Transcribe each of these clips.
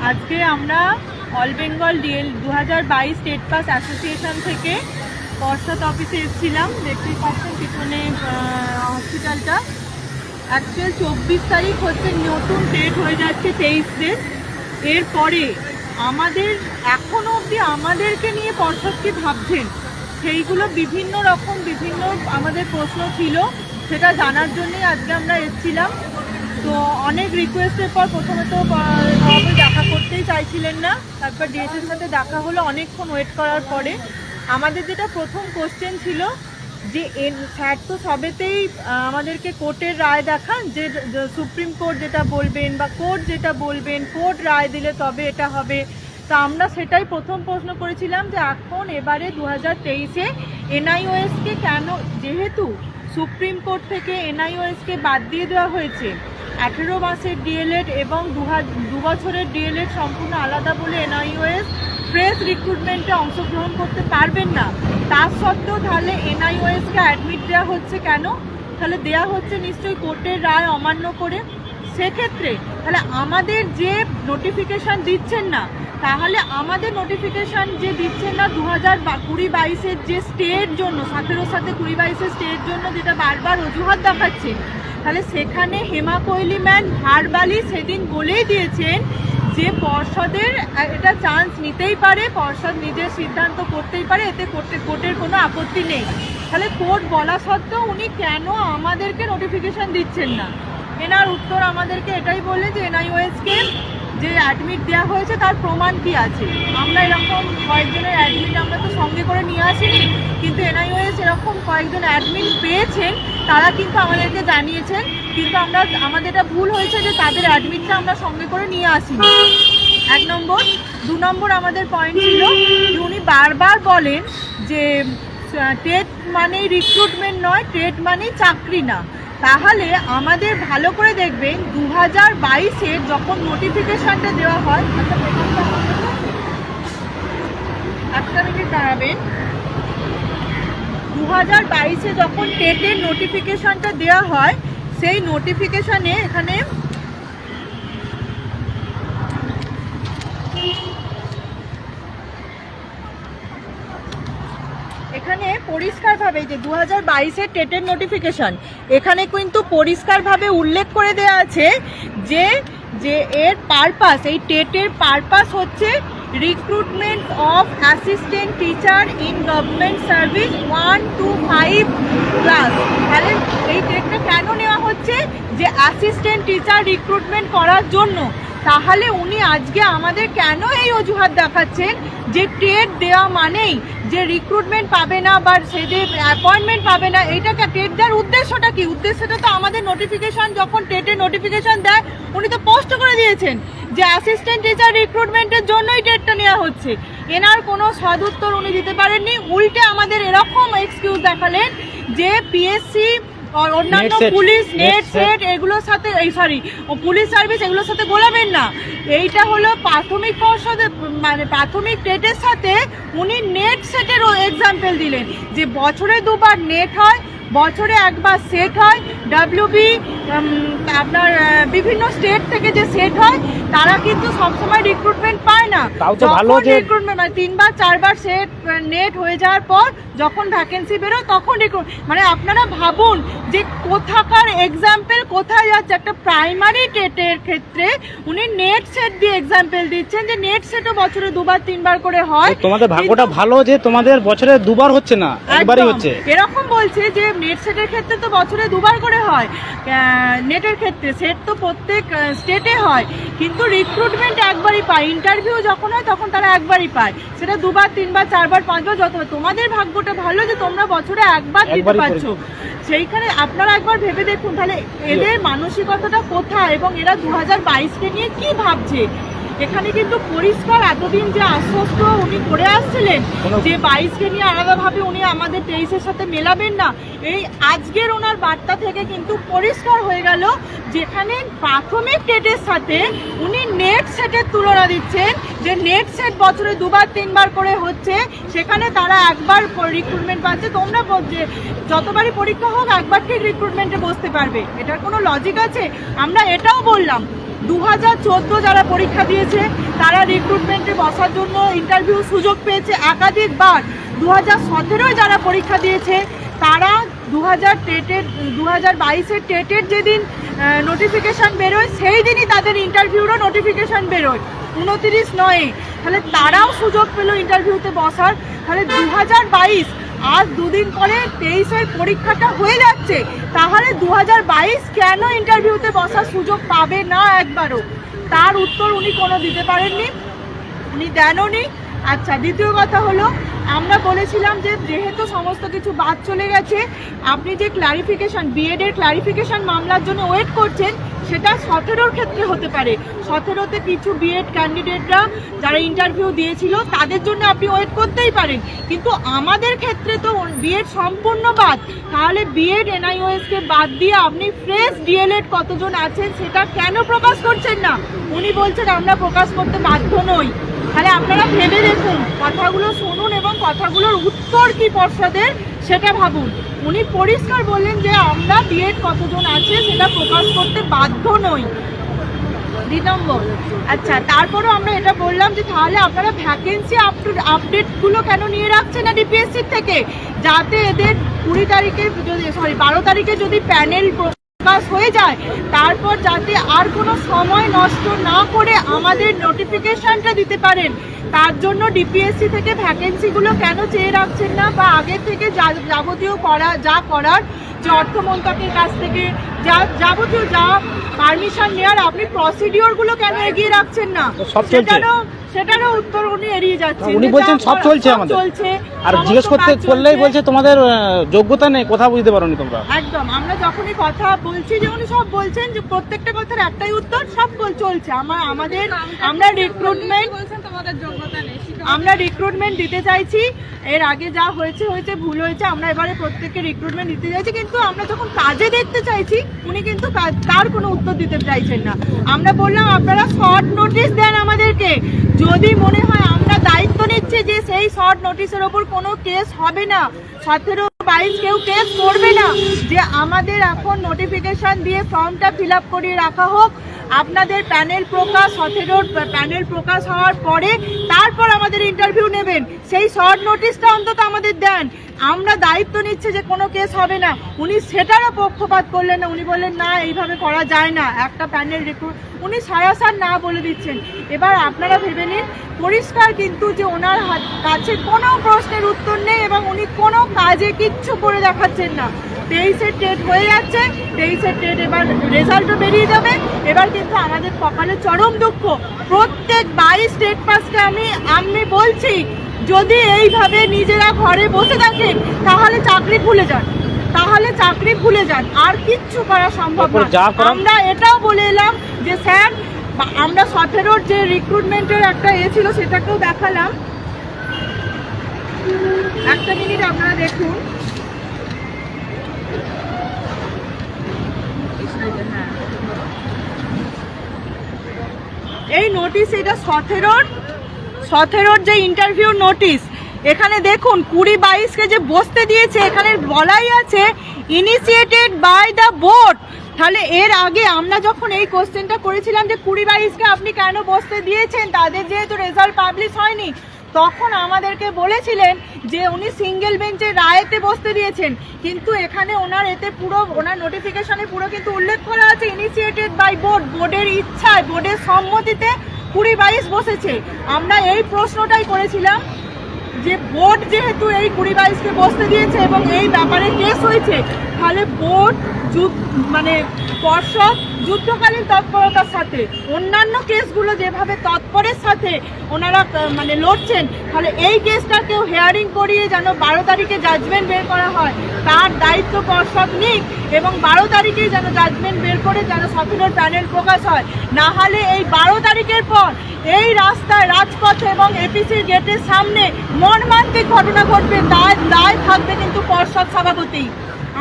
আজকে আমরা all Bengal DL 2022 state pass association থেকে পর্ষদ অফিসে এসেছিলাম। দেখতেই পাচ্ছেন পিছনে হসপিটালটা। অ্যাকচুয়াল 24 তারিখ হচ্ছে, নতুন ডেট হয়ে যাচ্ছে 23 ডেট। এরপরে আমাদের এখনও অবধি আমাদেরকে নিয়ে পর্ষদ কি ভাবছেন সেইগুলো বিভিন্ন আমাদের প্রশ্ন ছিল, সেটা জানার জন্যই আজকে আমরা এসেছিলাম। তো অনেক রিকোয়েস্টের পর প্রথমে তো সবাই দেখা করতেই চাইছিলেন না, তারপর ডিএসের সাথে দেখা হলো। অনেকক্ষণ ওয়েট করার পরে আমাদের যেটা প্রথম কোশ্চেন ছিল যে স্যার তো সবেতেই আমাদেরকে কোর্টের রায় দেখান, যে সুপ্রিম কোর্ট যেটা বলবেন বা কোর্ট যেটা বলবেন, কোর্ট রায় দিলে তবে এটা হবে। তো আমরা সেটাই প্রথম প্রশ্ন করেছিলাম যে এখন এবারে 2023-এ এনআইওএসকে কেন, যেহেতু সুপ্রিম কোর্ট থেকে এনআইওএসকে বাদ দিয়ে দেওয়া হয়েছে, 18 মাসের ডিএলএড এবং 2 বছরের ডিএলএড সম্পূর্ণ আলাদা বলে এনআইওএস ফ্রেশ রিক্রুটমেন্টে অংশগ্রহণ করতে পারবেন না। তার সত্ত্বেও তাহলে এনআইওএসকে অ্যাডমিট দেওয়া হচ্ছে কেন? তাহলে দেওয়া হচ্ছে নিশ্চয়ই কোর্টের রায় অমান্য করে। সেক্ষেত্রে তাহলে আমাদের যে নোটিফিকেশান দিচ্ছেন না, তাহলে আমাদের নোটিফিকেশান যে দিচ্ছেন না 2020-22-এর যে স্টের জন্য, 17-র সাথে 20-22-এর স্টের জন্য যেটা বারবার অজুহাত দেখাচ্ছে, তাহলে সেখানে হেমা কোহলি ম্যাম ভার্বালি সেদিন বলেই দিয়েছেন যে পর্ষদের এটা চান্স নিতেই পারে, পর্ষদ নিজের সিদ্ধান্ত করতেই পারে, এতে কোর্টের কোনো আপত্তি নেই। তাহলে কোর্ট বলা সত্ত্বেও উনি কেন আমাদেরকে নোটিফিকেশান দিচ্ছেন না? এনার উত্তর আমাদেরকে এটাই বলে যে এনআইওএসকে যে অ্যাডমিট দেওয়া হয়েছে তার প্রমাণ কি আছে। আমরা এরকম কয়েকজনের অ্যাডমিট আমরা তো সঙ্গে করে নিয়ে আসিনি, কিন্তু এনআইওএস এরকম কয়েকজন অ্যাডমিট পেয়েছেন, তারা কিন্তু আমাদেরকে জানিয়েছেন, কিন্তু আমাদের এটা ভুল হয়েছে যে তাদের অ্যাডমিটটা আমরা সঙ্গে করে নিয়ে আসিনি। 1 নম্বর। 2 নম্বর আমাদের পয়েন্ট ছিল যে উনি বারবার বলেন যে টেট মানেই রিক্রুটমেন্ট নয়, টেট মানেই চাকরি না। তাহলে আমাদের ভালো করে দেখবেন 2022-এর যখন নোটিফিকেশানটা দেওয়া হয়, একটা মিনিট দাঁড়াবেন, 2022-এ যখন টেটের নোটিফিকেশানটা দেওয়া হয়, সেই নোটিফিকেশানে এখানে পরিষ্কারভাবে যে 2022-এর টেটের নোটিফিকেশান, এখানে কিন্তু পরিষ্কারভাবে উল্লেখ করে দেওয়া আছে যে এর পারপাস, এই টেটের পারপাস হচ্ছে recruitment of assistant teacher in government service 1 to 5 class. তাহলে এই টেটটা কেন নেওয়া হচ্ছে? যে অ্যাসিস্ট্যান্ট টিচার রিক্রুটমেন্ট করার জন্য। তাহলে উনি আজকে আমাদের কেন এই অজুহাত দেখাচ্ছেন যে টেট দেওয়া মানেই যে রিক্রুটমেন্ট পাবে না বা সে যে অ্যাপয়েন্টমেন্ট পাবে না? এইটাকে টেট দেওয়ার উদ্দেশ্যটা কি? উদ্দেশ্যটা তো আমাদের নোটিফিকেশান, যখন টেটের নোটিফিকেশান দেয় উনি তো পোস্ট করে দিয়েছেন যে অ্যাসিস্ট্যান্ট টিচার রিক্রুটমেন্টের জন্যই টেটটা নেওয়া হচ্ছে। এনার কোনো সদুত্তর উনি দিতে পারেননি, উল্টে আমাদের এরকম এক্সকিউজ দেখালেন যে পিএসসি অন্যান্য পুলিশ নেট সেট এগুলোর সাথে পুলিশ সার্ভিস এগুলোর সাথে গোলাবেন না। এইটা হলো প্রাথমিক পর্ষদের, মানে প্রাথমিক টেটের সাথে উনি নেট সেটের এক্সাম্পল দিলেন যে বছরে 2 বার নেট হয়, বছরে 1 বার সেট হয়। ডাব্লিউবি আপনার বিভিন্ন স্টেট থেকে যে সেট হয়, তারা কিন্তু সবসময় রিক্রুটমেন্ট পায় না। রিক্রুটমেন্ট মানে 3 বার 4 বার সেট নেট হয়ে যাওয়ার পর যখন ভ্যাকেন্সি বেরোয় তখন মানে আপনারা ভাবুন যে কোথাকার এক্সাম্পল কোথায় যাচ্ছে। একটা প্রাইমারি টেটের ক্ষেত্রে উনি নেট সেট দিয়ে এক্সাম্পল দিচ্ছেন যে নেট সেটও বছরে 2 বার 3 বার করে হয়। তোমাদের ভাগ্যটা ভালো যে তোমাদের বছরে 2 বার হচ্ছে না, একবারই হচ্ছে। এরকম বলছে যে নেট সেটের ক্ষেত্রে তো বছরে 2 বার করে হয়, নেটের ক্ষেত্রে সেট তো প্রত্যেক স্টেটে হয়, কিন্তু রিক্রুটমেন্ট একবারই পায়। ইন্টারভিউ যখন হয় তখন তারা একবারই পায়, সেটা 2 বার 3 বার 4 বার 5 বার যত। তোমাদের ভাগ্যটা ভালো যে তোমরা বছরে 1 বার দিতে পারছো। সেইখানে আপনারা একবার ভেবে দেখুন তাহলে এদের মানসিকতাটা কোথায় এবং এরা 2022-কে নিয়ে কি ভাবছে। এখানে কিন্তু পরিষ্কার এতদিন যে আশ্বস্ত উনি করে আসছিলেন যে 22-কে নিয়ে আলাদাভাবে উনি আমাদের 23-এর সাথে মেলাবেন না, এই আজকের ওনার বার্তা থেকে কিন্তু পরিষ্কার হয়ে গেল যেখানে প্রাথমিক টেটের সাথে উনি নেট সেটের তুলনা দিচ্ছেন যে নেট সেট বছরে 2 বার 3 বার করে হচ্ছে, সেখানে তারা 1 বার রিক্রুটমেন্ট পাচ্ছে। তোমরা যতবারই পরীক্ষা হোক 1 বার ঠিক রিক্রুটমেন্টে বসতে পারবে, এটার কোনো লজিক আছে? আমরা এটাও বললাম 2014 যারা পরীক্ষা দিয়েছে তারা রিক্রুটমেন্টে বসার জন্য ইন্টারভিউ সুযোগ পেয়েছে একাধিকবার। 2017 যারা পরীক্ষা দিয়েছে তারা 2022-এর টেটের যেদিন নোটিফিকেশান বেরোয় সেই দিনই তাদের ইন্টারভিউরও নোটিফিকেশান বেরোয় 29/9। তাহলে তারাও সুযোগ পেল ইন্টারভিউতে বসার। তাহলে 2022 আজ দুদিন পরে 23-এর পরীক্ষাটা হয়ে যাচ্ছে, তাহলে 2022 কেন ইন্টারভিউতে বসার সুযোগ পাবে না একবারও? তার উত্তর উনি কোনো দিতে পারেননি, উনি দেনওনি। আচ্ছা, দ্বিতীয় কথা হলো, আমরা বলেছিলাম যে যেহেতু সমস্ত কিছু বাদ চলে গেছে, আপনি যে ক্লারিফিকেশান বিএডের ক্লারিফিকেশান মামলার জন্য ওয়েট করছেন সেটা 17-র ক্ষেত্রে হতে পারে। 17-তে কিছু বিএড ক্যান্ডিডেটরা যারা ইন্টারভিউ দিয়েছিল তাদের জন্য আপনি ওয়েট করতেই পারেন, কিন্তু আমাদের ক্ষেত্রে তো বিএড সম্পূর্ণ বাদ। তাহলে বিএড এনআইওএসকে বাদ দিয়ে আপনি ফ্রেশ ডিএলএড কতজন আছেন সেটা কেন প্রকাশ করছেন না? উনি বলছেন আমরা প্রকাশ করতে বাধ্য নই। তাহলে আপনারা ভেবে দেখুন, কথাগুলো শুনুন এবং কথাগুলোর উত্তর কি পর্ষদের সেটা ভাবুন। উনি পরিষ্কার বললেন যে আমরা বিএড কতজন আছে সেটা প্রকাশ করতে বাধ্য নই। 2 নম্বর, আচ্ছা, তারপরও আমরা এটা বললাম যে তাহলে আপনারা ভ্যাকেন্সি আপডেটগুলো কেন নিয়ে রাখছেন না ডিপিএসসি থেকে, যাতে এদের 12 তারিখে যদি প্যানেল প্রকাশ হয়ে যায় তারপর যাতে আর কোনো সময় নষ্ট না করে আমাদের নোটিফিকেশনটা দিতে পারেন। তার জন্য ডিপিএসসি থেকে ভ্যাকেন্সিগুলো কেন চেয়ে রাখছেন না, বা আগে থেকে যাবতীয় যা করার, যে অর্থ মন্ত্রকের কাছ থেকে যাবতীয় যা পারমিশন নেওয়ার আপনি প্রসিডিওরগুলো কেন এগিয়ে রাখছেন না? সেটারও উত্তর উনি এড়িয়ে যাচ্ছেন। উনি বলছেন সব চলছে আমাদের, আর জিজ্ঞেস করলেই বলছে তোমাদের যোগ্যতা নেই, কথা বুঝতে পারোনি তোমরা। একদম, আমরা যখনই কথা বলছি যে উনি সব বলছেন যে প্রত্যেকটা কথার একটাই উত্তর, সব চলছে। আমরা রিক্রুটমেন্ট দিতে চাইছি। এর আগে যা হয়েছে ভুল হয়েছে, আমরা এবারে প্রত্যেককে রিক্রুটমেন্ট দিতে চাইছি, কিন্তু আমরা যখন কাজে দেখতে চাইছি উনি কিন্তু তার কোনো উত্তর দিতে চাইছেন না। আমরা বললাম আপনারা শর্ট নোটিশ দেন আমাদেরকে, যদি মনে হয় আমরা দায়িত্ব নিচ্ছি যে সেই শর্ট নোটিশের ওপর কোনো কেস হবে না, 17-22 কেউ কেস করবে না, যে আমাদের এখন নোটিফিকেশন দিয়ে ফর্মটা ফিল আপ করিয়ে রাখা হোক, আপনাদের প্যানেল প্রকাশ 17-র প্যানেল প্রকাশ হওয়ার পরে তারপর আমাদের ইন্টারভিউ নেবেন, সেই শর্ট নোটিশটা অন্তত আমাদের দেন। আমরা দায়িত্ব নিচ্ছে যে কোনো কেস হবে না, উনি সেটারও পক্ষপাত করলেন না। উনি বললেন না, এইভাবে করা যায় না, একটা প্যানেল উনি সারাসার না বলে দিচ্ছেন। এবার আপনারা ভেবে নিন, পরিষ্কার কিন্তু যে ওনার কাছে কোনো প্রশ্নের উত্তর নেই এবং উনি কোনো কাজে কিচ্ছু করে দেখাচ্ছেন না। 23-এর টেট হয়ে যাচ্ছে, 23-এর টেট এবার রেজাল্টও বেরিয়ে যাবে। এবার কিন্তু আমাদের কপালে চরম দুঃখ, প্রত্যেক 22 স্টেট পাসকে আমি বলছি যদি এইভাবে নিজেরা ঘরে বসে থাকেন তাহলে চাকরি ভুলে যান, আর কিচ্ছু করা সম্ভব না। আমরা এটাও বলে এলাম যে স্যার, আমরা 17-র যে রিক্রুটমেন্টের একটা ছিল সেটাকেও দেখালাম, একটা মিনিট আপনারা দেখুন। এই নোটিশ, এটা 17-র যে ইন্টারভিউ নোটিশ, এখানে দেখুন 20-22-কে যে বসতে দিয়েছে, এখানে বলাই আছে ইনিশিয়েটেড বাই দ্য বোর্ড। তাহলে এর আগে আমরা যখন এই কোশ্চেনটা করেছিলাম যে 20-22-কে আপনি কেন বসতে দিয়েছেন, তাদের যেহেতু রেজাল্ট পাবলিশ হয়নি, তখন আমাদেরকে বলেছিলেন যে উনি সিঙ্গেল বেঞ্চের রায়েতে বসতে দিয়েছেন, কিন্তু এখানে ওনার নোটিফিকেশনে পুরো কিন্তু উল্লেখ করা আছে ইনিশিয়েটেড বাই বোর্ড, বোর্ডের ইচ্ছায়, বোর্ডের সম্মতিতে 20-22 বসেছে। আমরা এই প্রশ্নটাই করেছিলাম যে বোর্ড যেহেতু এই 20-22-কে বসতে দিয়েছে এবং এই ব্যাপারে কেস হয়েছে, তাহলে বোর্ড পর্ষদ যুদ্ধকালীন তৎপরতার সাথে অন্যান্য কেসগুলো যেভাবে তৎপরের সাথে ওনারা লড়ছেন, তাহলে এই কেসটাকেও হেয়ারিং করিয়ে যেন 12 তারিখে জাজমেন্ট বের করা হয়, তার দায়িত্ব পর্ষদ নিক এবং 12 তারিখে যেন জাজমেন্ট বের করে যেন 17-র প্যানেল প্রকাশ হয়। না হলে এই 12 তারিখের পর এই রাস্তায়, রাজপথে এবং এপিসির গেটের সামনে মর্মান্তিক ঘটনা ঘটবে, দায় থাকবে কিন্তু পর্ষদ সভাপতি।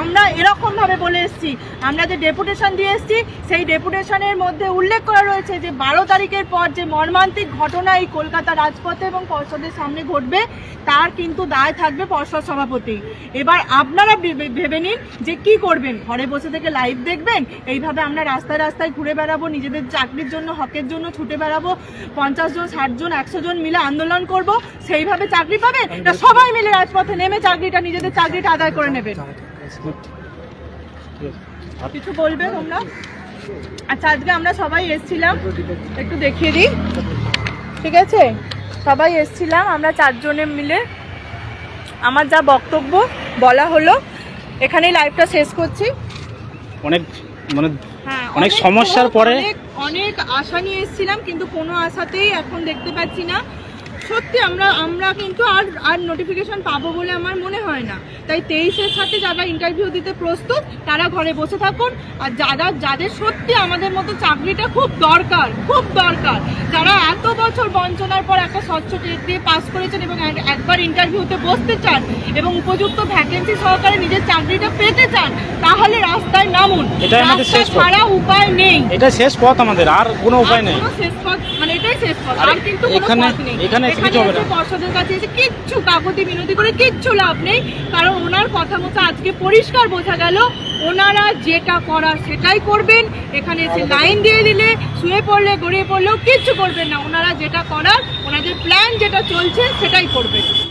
আমরা এরকমভাবে বলে এসেছি, আমরা যে ডেপুটেশন দিয়ে এসেছি সেই ডেপুটেশনের মধ্যে উল্লেখ করা রয়েছে যে 12 তারিখের পর যে মর্মান্তিক ঘটনা এই কলকাতা রাজপথে এবং পর্ষদের সামনে ঘটবে তার কিন্তু দায় থাকবে পর্ষদ সভাপতি। এবার আপনারা ভেবে নিন যে কি করবেন, ঘরে বসে থেকে লাইভ দেখবেন, এইভাবে আমরা রাস্তায় রাস্তায় ঘুরে বেড়াবো, নিজেদের চাকরির জন্য হকের জন্য ছুটে বেড়াবো, 50 জন 60 জন 100 জন মিলে আন্দোলন করব, সেইভাবে চাকরি পাবেন না সবাই মিলে রাজপথে নেমে চাকরিটা নিজেদের চাকরিটা আদায় করে নেবেন? কিছু বলবেন তোমরা? আচ্ছা, আজকে আমরা সবাই এসেছিলাম, একটু দেখিয়ে দিই, ঠিক আছে? সবাই এসেছিলাম আমরা 4 জনে মিলে। আমার যা বক্তব্য বলা হলো এখানেই লাইভটা শেষ করছি। অনেক মানে হ্যাঁ, অনেক সমস্যার পরে অনেক আশা নিয়ে এসেছিলাম, কিন্তু কোনো আশাতেই এখন দেখতে পাচ্ছি না। সত্যি আমরা কিন্তু আর নোটিফিকেশন পাবো বলে আমার মনে হয় না। তাই 23-এর সাথে যারা ইন্টারভিউ দিতে প্রস্তুত তারা ঘরে বসে থাকুন, আর যাদের সত্যি আমাদের মতো চাকরিটা খুব দরকার, যারা এত বছর বঞ্চনার পর একটা স্বচ্ছ টেট দিয়ে পাস করেছেন এবং একবার ইন্টারভিউতে বসতে চান এবং উপযুক্ত ভ্যাকেন্সি সহকারে নিজের চাকরিটা পেতে চান, তাহলে রাস্তায় নামুন। এটাই আমাদের শেষ পথ, ছাড়া উপায় নেই, এটা শেষ পথ আমাদের, আর কোনো উপায় নেই। শেষ পথ মানে এটাই শেষ পথ, আর কিন্তু কোনো পথ নেই। এখানে পর্ষদের কাছে এসে কিচ্ছু কাকুতি মিনতি করে কিচ্ছু লাভ নেই, কারণ ওনার কথা মতো আজকে পরিষ্কার বোঝা গেল ওনারা যেটা করার সেটাই করবেন। এখানে এসে লাইন দিয়ে দিলে, শুয়ে পড়লে, গড়িয়ে পড়লেও কিচ্ছু করবেন না। ওনারা যেটা করার, ওনাদের প্ল্যান যেটা চলছে সেটাই করবেন।